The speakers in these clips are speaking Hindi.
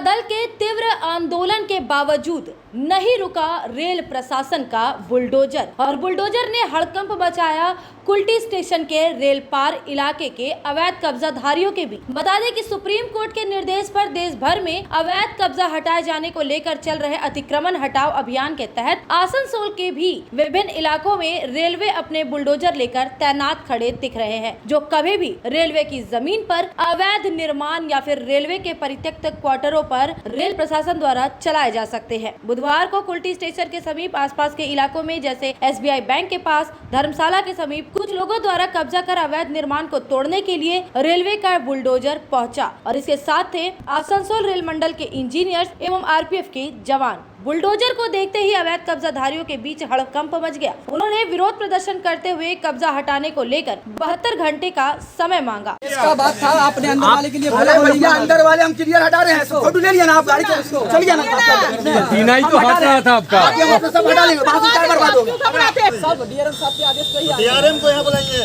दल के तीव्र आंदोलन के बावजूद नहीं रुका रेल प्रशासन का बुलडोजर और बुलडोजर ने हड़कंप मचाया कुल्टी स्टेशन के रेल पार इलाके के अवैध कब्जाधारियों के बीच। बता दें कि सुप्रीम कोर्ट के निर्देश पर देश भर में अवैध कब्जा हटाए जाने को लेकर चल रहे अतिक्रमण हटाओ अभियान के तहत आसनसोल के भी विभिन्न इलाकों में रेलवे अपने बुलडोजर लेकर तैनात खड़े दिख रहे हैं, जो कभी भी रेलवे की जमीन पर अवैध निर्माण या फिर रेलवे के परित्यक्त क्वार्टरों पर रेल प्रशासन द्वारा चलाए जा सकते हैं। बुधवार को कुल्टी स्टेशन के समीप आसपास के इलाकों में जैसे SBI बैंक के पास, धर्मशाला के समीप कुछ लोगों द्वारा कब्जा कर अवैध निर्माण को तोड़ने के लिए रेलवे का बुलडोजर पहुंचा और इसके साथ थे आसनसोल रेल मंडल के इंजीनियर्स एवं RPF के जवान। बुलडोजर को देखते ही अवैध कब्जाधारियों के बीच हड़कंप मच गया। उन्होंने विरोध प्रदर्शन करते हुए कब्जा हटाने को लेकर 72 घंटे का समय मांगा। इसका बात था आपने अंदर वाले के लिए बोला, भैया अंदर वाले हम क्लियर हटा रहे हैं, फोटो ले लिया ना आप गाड़ी को, चल गया ना, बिना ही तो हट रहा था आपका, सब हटा लेंगे, वहां से क्या बर्बाद होगा। सब DRM साहब के आदेश पे ही DRM को यहाँ बुलाएंगे,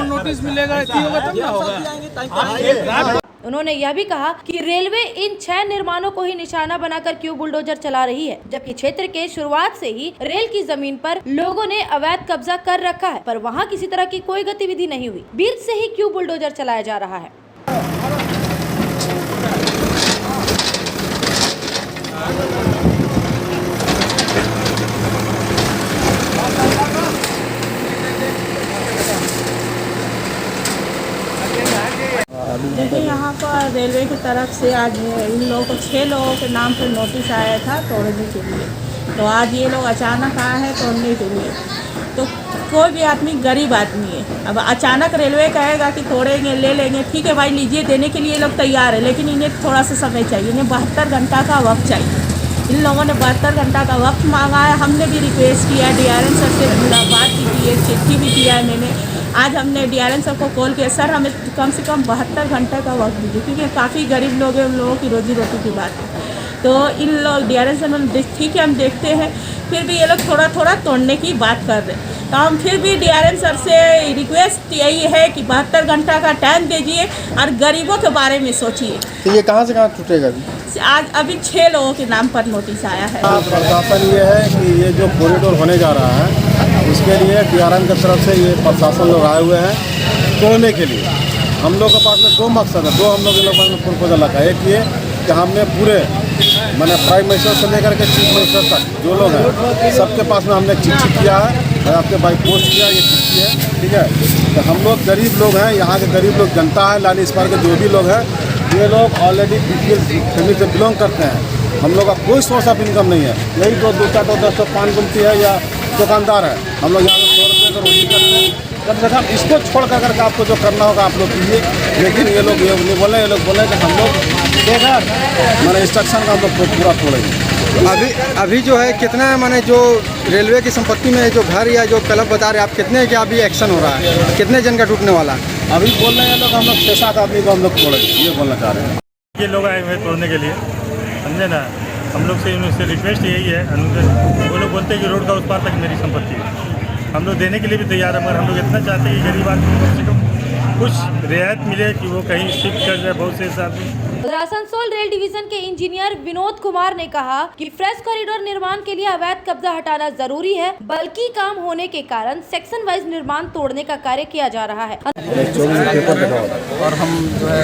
नोटिस मिलेगा तब ना होगा। उन्होंने यह भी कहा कि रेलवे इन 6 निर्माणों को ही निशाना बनाकर क्यों बुलडोजर चला रही है, जबकि क्षेत्र के शुरुआत से ही रेल की जमीन पर लोगों ने अवैध कब्जा कर रखा है, पर वहां किसी तरह की कोई गतिविधि नहीं हुई। बीच से ही क्यों बुलडोजर चलाया जा रहा है। देखिए, यहाँ पर रेलवे की तरफ से आज इन लोगों को 6 लोगों के नाम पर नोटिस आया था तोड़ने के लिए, तो आज ये लोग अचानक आए हैं तोड़ने के लिए। तो कोई भी आदमी गरीब आदमी है, अब अचानक रेलवे कहेगा कि तोड़ेंगे ले लेंगे, ठीक है भाई लीजिए, देने के लिए लोग तैयार है, लेकिन इन्हें थोड़ा सा समय चाहिए, इन्हें 72 घंटा का वक्त चाहिए। इन लोगों ने 72 घंटा का वक्त मांगा है। हमने भी रिक्वेस्ट किया, DRM सर से मुलाकात भी की है, चिट्ठी भी किया है मैंने। आज हमने DRM सर को कॉल किया, सर हमें कम से कम 72 घंटे का वक्त दीजिए, क्योंकि काफ़ी गरीब लोग हैं, उन लोगों की रोजी रोटी की बात है। तो इन लोग DRM सर ने ठीक है हम देखते हैं, फिर भी ये लोग थोड़ा थोड़ा तोड़ने की बात कर रहे हैं। तो हम फिर भी DRM सर से रिक्वेस्ट यही है कि 72 घंटा का टाइम दीजिए और गरीबों के बारे में सोचिए। तो ये कहाँ से कहाँ टूटेगा? आज अभी 6 लोगों के नाम पर नोटिस आया है। प्रशासन ये है कि ये जो कॉरिडोर होने जा रहा है उसके लिए DRM की तरफ से ये प्रशासन लोग आए हुए हैं तोड़ने के लिए। हम लोग के पास में 2 मकसद है, 2 हम लोग के पास में प्रपोजल रखा है। एक ये कि हमने पूरे मैंने प्राइम मिनिस्टर से लेकर के चीफ मिनिस्टर तक जो लोग हैं सबके पास में हमने चिट्ठी किया है, आपके बाई पोस्ट किया, ये चिट्ठी है, ठीक है। तो हम लोग गरीब लोग हैं, यहाँ के गरीब लोग जनता है, लाली इस पार के जो भी लोग हैं, ये लोग ऑलरेडी BPL फैमिली से बिलोंग करते हैं। हम लोग का कोई सोर्स ऑफ इनकम नहीं है, यही तो 2-4 पान गुमती है या दुकानदार है। हम लोग यहाँ पे 100 रुपये का रोटी करते हैं। कम से कम इसको छोड़ करके आपको जो करना होगा आप लोग कीजिए, लेकिन ये लोग ये नहीं बोले, ये लोग बोले कि हम लोग मैंने इंस्ट्रक्शन का हम लोग पूरा तोड़ेंगे। अभी जो है कितना माने जो रेलवे की संपत्ति में जो घर या जो क्लब बता रहे हैं आप, कितने का अभी एक्शन हो रहा है, कितने जन का टूटने वाला? अभी बोल रहे हैं लोग हम लोग 6-7 आदमी को हम लोग तोड़ेंगे, ये बोलना चाह रहे हैं। ये लोग आए हुए तोड़ने के लिए, समझे ना। हम लोग से उनसे रिक्वेस्ट यही है, वो लोग बोलते हैं कि रोड का उस पार तक मेरी संपत्ति है, हम लोग देने के लिए भी तैयार है, मगर हम लोग इतना चाहते हैं कि गरीब आदमी को कम से कम कुछ रियायत मिले कि वो कहीं शिफ्ट कर जाए। बहुत से साथ आसनसोल रेल डिवीजन के इंजीनियर विनोद कुमार ने कहा कि फ्रेश कॉरिडोर निर्माण के लिए अवैध कब्जा हटाना जरूरी है, बल्कि काम होने के कारण सेक्शन वाइज निर्माण तोड़ने का कार्य किया जा रहा है। और हम जो है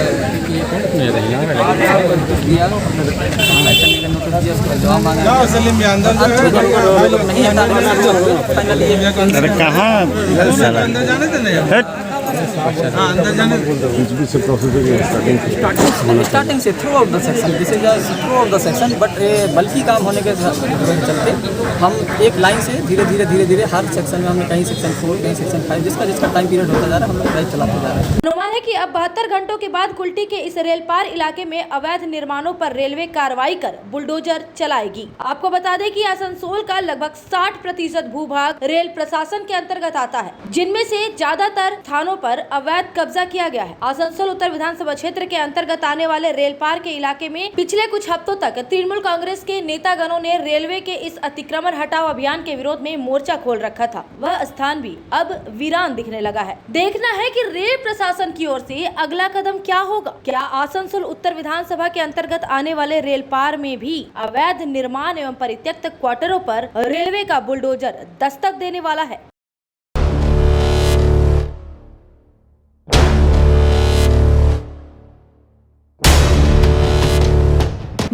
अंदर जाने स्टार्टिंग से through out the section, this is through out the section, but बल्कि काम होने के चलते हम एक लाइन से धीरे धीरे हर सेक्शन में हमने कहीं सेक्शन 4 कहीं सेक्शन 5 जिसका टाइम पीरियड होता जा रहा है, हम लोग ड्राइव चलाते जा रहे हैं। अनुमान है कि अब 72 घंटों के बाद कुल्टी के इस रेल पार इलाके में अवैध निर्माणों पर रेलवे कार्रवाई कर बुलडोजर चलाएगी। आपको बता दें कि आसनसोल का लगभग 60% भूभाग रेल प्रशासन के अंतर्गत आता है, जिनमें से ज्यादातर थानों पर अवैध कब्जा किया गया है। आसनसोल उत्तर विधानसभा क्षेत्र के अंतर्गत आने वाले रेल पार के इलाके में पिछले कुछ हफ्तों तक तृणमूल कांग्रेस के नेतागणों ने रेलवे के इस अतिक्रमण हटाओ अभियान के विरोध में मोर्चा खोल रखा था। वह स्थान भी अब वीरान दिखने लगा है। देखना है कि रेल प्रशासन की ओर से अगला कदम क्या होगा। क्या आसनसोल उत्तर विधानसभा के अंतर्गत आने वाले रेल पार में भी अवैध निर्माण एवं परित्यक्त क्वार्टरों पर रेलवे का बुलडोजर दस्तक देने वाला है।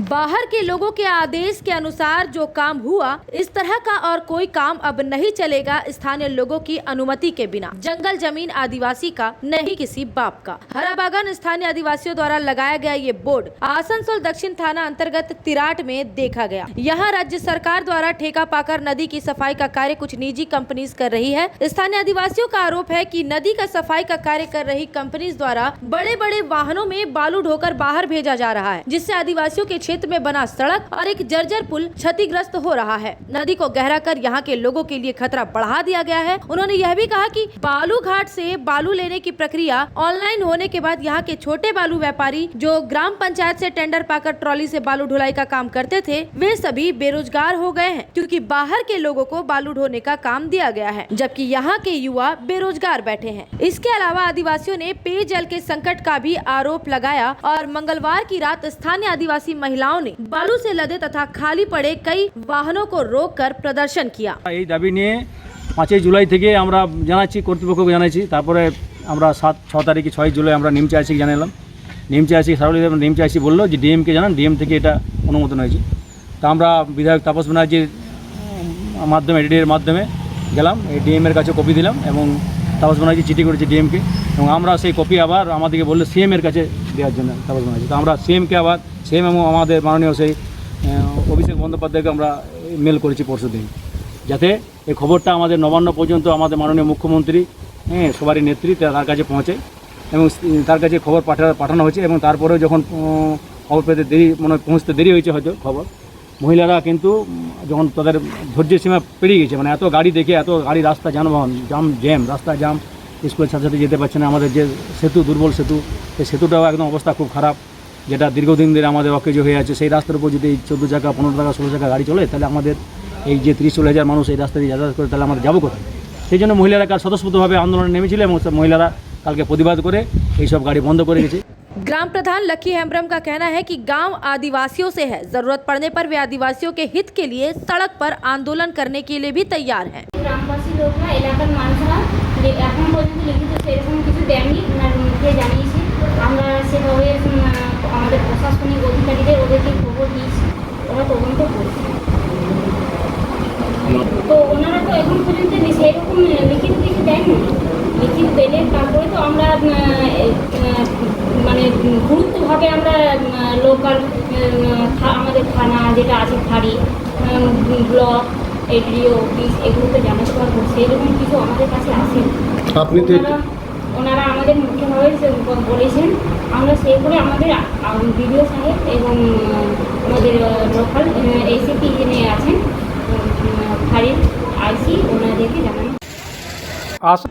बाहर के लोगों के आदेश के अनुसार जो काम हुआ, इस तरह का और कोई काम अब नहीं चलेगा स्थानीय लोगों की अनुमति के बिना। जंगल जमीन आदिवासी का, नहीं किसी बाप का। हरा बागान स्थानीय आदिवासियों द्वारा लगाया गया ये बोर्ड आसनसोल दक्षिण थाना अंतर्गत तिराट में देखा गया। यहाँ राज्य सरकार द्वारा ठेका पाकर नदी की सफाई का कार्य कुछ निजी कंपनीज कर रही है। स्थानीय आदिवासियों का आरोप है कि नदी का सफाई का कार्य कर रही कंपनीज द्वारा बड़े बड़े वाहनों में बालू ढोकर बाहर भेजा जा रहा है, जिससे आदिवासियों के क्षेत्र में बना सड़क और एक जर्जर पुल क्षतिग्रस्त हो रहा है। नदी को गहरा कर यहाँ के लोगों के लिए खतरा बढ़ा दिया गया है। उन्होंने यह भी कहा कि बालू घाट से बालू लेने की प्रक्रिया ऑनलाइन होने के बाद यहाँ के छोटे बालू व्यापारी जो ग्राम पंचायत से टेंडर पाकर ट्रॉली से बालू ढुलाई का काम करते थे, वे सभी बेरोजगार हो गए हैं, क्योंकि बाहर के लोगों को बालू ढोने का काम दिया गया है, जबकि यहाँ के युवा बेरोजगार बैठे हैं। इसके अलावा आदिवासियों ने पेयजल के संकट का भी आरोप लगाया और मंगलवार की रात स्थानीय आदिवासी महिलाओं ने बालू से लदे तथा खाली पड़े कई वाहनों को रोककर प्रदर्शन किया। এই দাবি নিয়ে 5 জুলাই থেকে আমরা জানাচ্ছি, কর্তৃপক্ষকে জানাচ্ছি। তারপরে আমরা 6 তারিখে 6 জুলাই আমরা নিমচে আসি জানালাম। নিমচে আসি সারলি নিমচে আসি বললো যে ডিএম কে জানান, ডিএম থেকে এটা অনুমোদন হয়েছে। তা আমরা বিধায়ক তাপস ব্যানার্জির মাধ্যমে এডিডির মাধ্যমে গেলাম, এই ডিএম এর কাছে কপি দিলাম এবং তাপস ব্যানার্জি চিঠি করেছে ডিএমকে, এবং আমরা সেই কপি আবার আমাদেরকে বললো সিএম এর কাছে দেওয়ার জন্য তাপস ব্যানার্জি। তো আমরা সিএমকে আবার সেম এবং আমাদের মাননীয় সেই অভিষেক বন্দ্যোপাধ্যায়কে আমরা মেল করেছি পরশু দিন, যাতে এই খবরটা আমাদের নবান্ন পর্যন্ত আমাদের মাননীয় মুখ্যমন্ত্রী সবারই নেত্রী তার কাছে পৌঁছায়, এবং তার কাছে খবর পাঠানো হয়েছে। এবং তারপরেও যখন খবর পেতে দেরি পৌঁছতে দেরি হয়েছে হয়তো খবর, মহিলারা কিন্তু যখন তাদের ধৈর্যের সীমা পেরিয়ে গেছে, মানে এত গাড়ি দেখে, এত গাড়ি, রাস্তা যানবাহন জ্যাম, রাস্তা জাম, স্কুলের ছাত্রছাত্রী যেতে পারছে না। আমাদের যে সেতু, দুর্বল সেতু, সেই সেতুটাও একদম অবস্থা খুব খারাপ, যেটা দীর্ঘদিন ধরে আমাদের অকেজ হয়ে আছে। সেই রাস্তার উপর যদি 14 চাকা, 15 চাকা, 16 চাকা গাড়ি চলে, তাহলে আমাদের এই যে 30-40 হাজার মানুষ এই রাস্তা দিয়ে যাতায়াত করে, তাহলে আমরা যাবো কোথায়? সেই জন্য মহিলারা কাল স্বতঃস্ফূর্তভাবে আন্দোলনে নেমেছিল এবং মহিলারা কালকে প্রতিবাদ করে এইসব গাড়ি বন্ধ করে গেছে। ग्राम प्रधान लकी हेम्ब्रम का कहना है कि गांव आदिवासियों से है, जरूरत पड़ने पर वे आदिवासियों के हित के लिए सड़क पर आंदोलन करने के लिए भी तैयार हैं। গ্রামবাসী লোকরা, এলাকার মানুষরা এখন পর্যন্ত লিখিত সেরকম কিছু দেয়নি, ওনার মুখে জানিয়েছে। আমরা সেভাবে আমাদের প্রশাসনিক অধিকারীদের ওদেরকে খবর দিয়েছি, ওরা তদন্ত করছে। তো ওনারা তো এখন পর্যন্ত সেরকম লিখিত কিছু দেয়নি। লিখিত দিলে তারপরে তো আমরা মানে গুরুত্বভাবে আমরা লোকাল আমাদের থানা যেটা আছে, ফাঁড়ি, ব্লক, এডিও অফিস, এগুলোতে জানাতে পারবো। সেরকম কিছু আমাদের কাছে আসেনি। ওনারা আমাদের মুখ্যভাবে বলেছেন, আমরা সেইগুলো আমাদের বিডিও সাহেব এবং আমাদের লোকাল এসিপি যিনি আছেন ফাঁড়ির আইসি, ওনাদেরকে জানানো।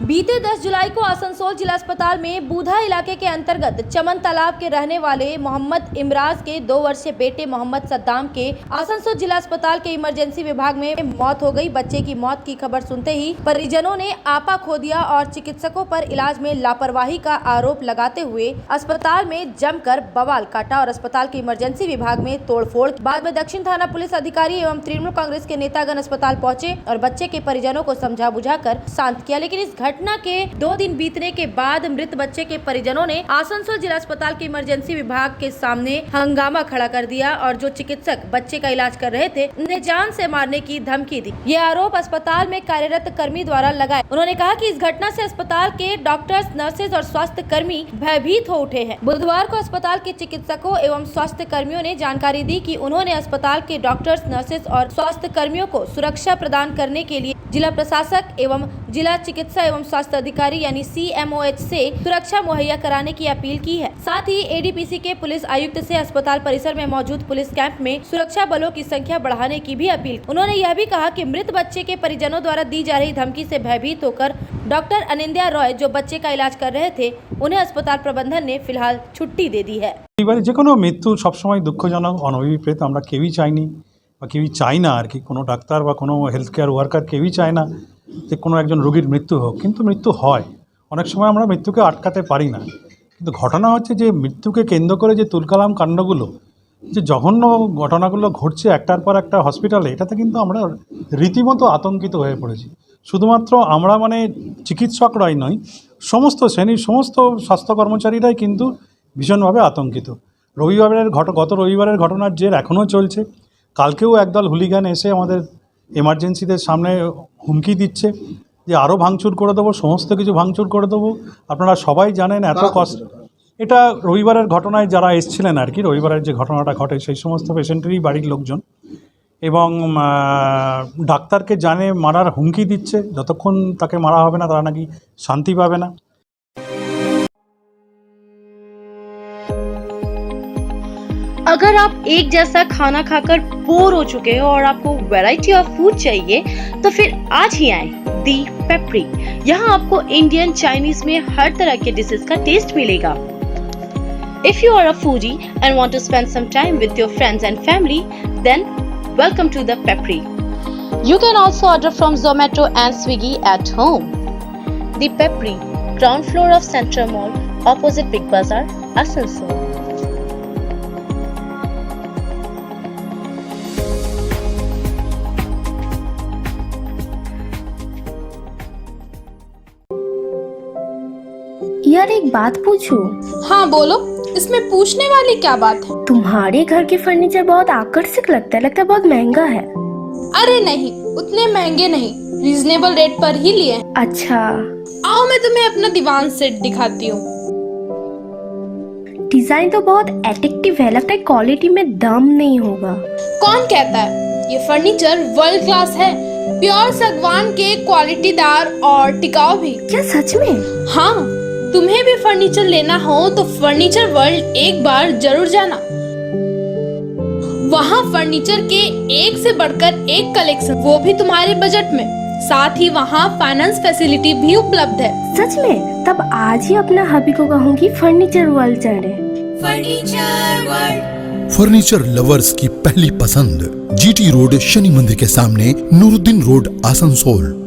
बीते 10 जुलाई को आसनसोल जिला अस्पताल में बूधा इलाके के अंतर्गत चमन तालाब के रहने वाले मोहम्मद इमराज के 2 वर्षीय बेटे मोहम्मद सद्दाम के आसनसोल जिला अस्पताल के इमरजेंसी विभाग में मौत हो गई। बच्चे की मौत की खबर सुनते ही परिजनों ने आपा खो दिया और चिकित्सकों पर इलाज में लापरवाही का आरोप लगाते हुए अस्पताल में जमकर बवाल काटा और अस्पताल के इमरजेंसी विभाग में तोड़फोड़। बाद में दक्षिण थाना पुलिस अधिकारी एवं तृणमूल कांग्रेस के नेतागण अस्पताल पहुंचे और बच्चे के परिजनों को समझा बुझाकर शांत किया, लेकिन इस घटना के 2 दिन बीतने के बाद मृत बच्चे के परिजनों ने आसनसोल जिला अस्पताल के इमरजेंसी विभाग के सामने हंगामा खड़ा कर दिया और जो चिकित्सक बच्चे का इलाज कर रहे थे उन्हें जान से मारने की धमकी दी। ये आरोप अस्पताल में कार्यरत कर्मी द्वारा लगाए। उन्होंने कहा कि इस घटना से अस्पताल के डॉक्टर्स, नर्सेज और स्वास्थ्य कर्मी भयभीत हो उठे हैं। बुधवार को अस्पताल के चिकित्सकों एवं स्वास्थ्य कर्मियों ने जानकारी दी कि उन्होंने अस्पताल के डॉक्टर्स, नर्सेज और स्वास्थ्य कर्मियों को सुरक्षा प्रदान करने के लिए जिला प्रशासक एवं जिला चिकित्सा एवं स्वास्थ्य अधिकारी यानी CMOH से सुरक्षा मुहैया कराने की अपील की है। साथ ही ADPC के पुलिस आयुक्त से अस्पताल परिसर में मौजूद पुलिस कैंप में सुरक्षा बलों की संख्या बढ़ाने की भी अपील। उन्होंने यह भी कहा कि मृत बच्चे के परिजनों द्वारा दी जा रही धमकी से भयभीत होकर डॉक्टर अनिंद्या रॉय जो बच्चे का इलाज कर रहे थे, उन्हें अस्पताल प्रबंधन ने फिलहाल छुट्टी दे दी है। এবারে যে কোনো মৃত্যু সবসময় দুঃখজনক, অনভিপ্রেত, আমরা কেউই চাইনি বা কেউই চাই না আর কি। কোনো ডাক্তার বা কোনো হেলথ কেয়ার ওয়ার্কার কেউই চায় না যে কোনো একজন রোগীর মৃত্যু হোক, কিন্তু মৃত্যু হয়। অনেক সময় আমরা মৃত্যুকে আটকাতে পারি না, কিন্তু ঘটনা হচ্ছে যে মৃত্যুকে কেন্দ্র করে যে তুলকালাম কাণ্ডগুলো, যে জঘন্য ঘটনাগুলো ঘটছে একটার পর একটা হসপিটালে, এটাতে কিন্তু আমরা রীতিমতো আতঙ্কিত হয়ে পড়েছি। শুধুমাত্র আমরা মানে চিকিৎসকরাই নয়, সমস্ত শ্রেণীর সমস্ত স্বাস্থ্য কর্মচারীরাই কিন্তু ভীষণভাবে আতঙ্কিত। গত রবিবারের ঘটনার জের এখনও চলছে। কালকেও একদল হুলিগান এসে আমাদের এমার্জেন্সিদের সামনে হুমকি দিচ্ছে যে আরও ভাঙচুর করে দেবো, সমস্ত কিছু ভাঙচুর করে দেবো। আপনারা সবাই জানেন এত কষ্ট। এটা রবিবারের ঘটনায় যারা এসছিলেন আর কি, রবিবারের যে ঘটনাটা ঘটে সেই সমস্ত পেশেন্টেরই বাড়ির লোকজন, এবং ডাক্তারকে জানে মারার হুমকি দিচ্ছে, যতক্ষণ তাকে মারা হবে না তারা নাকি শান্তি পাবে না। अगर आप एक जैसा खाना खाकर बोर हो चुके हो और आपको वैरायटी ऑफ फूड चाहिए तो फिर आज ही आए दी पेपरी। यहाँ आपको इंडियन, चाइनीज में हर तरह के डिशेस का टेस्ट मिलेगा। If you are a foodie and want to spend some time with your friends and family, then welcome to the Pepri. You can also order from Zomato and Swiggy at home. The Pepri, ground floor of Central Mall, opposite Big Bazaar, Asansol. यार एक बात पूछूं? हाँ बोलो, इसमें पूछने वाली क्या बात है? तुम्हारे घर के फर्नीचर बहुत आकर्षक लगता है बहुत महंगा है। अरे नहीं, उतने महंगे नहीं, रीजनेबल रेट पर ही लिए। अच्छा, आओ मैं तुम्हें अपना दीवान सेट दिखाती हूँ। डिजाइन तो बहुत एट्रैक्टिव है, लगता है क्वालिटी में दम नहीं होगा। कौन कहता है? ये फर्नीचर वर्ल्ड क्लास है, प्योर सागवान के, क्वालिटीदार और टिकाऊ भी। क्या सच में? हाँ, तुम्हें भी फर्नीचर लेना हो तो फर्नीचर वर्ल्ड एक बार जरूर जाना। वहाँ फर्नीचर के एक से बढ़कर एक कलेक्शन, वो भी तुम्हारे बजट में। साथ ही वहाँ फाइनेंस फैसिलिटी भी उपलब्ध है। सच में? तब आज ही अपना हबी को कहूँगी फर्नीचर वर्ल्ड चढ़े। फर्नीचर लवर्स की पहली पसंद, GT रोड, शनि मंदिर के सामने, नूरुद्दीन रोड, आसनसोल।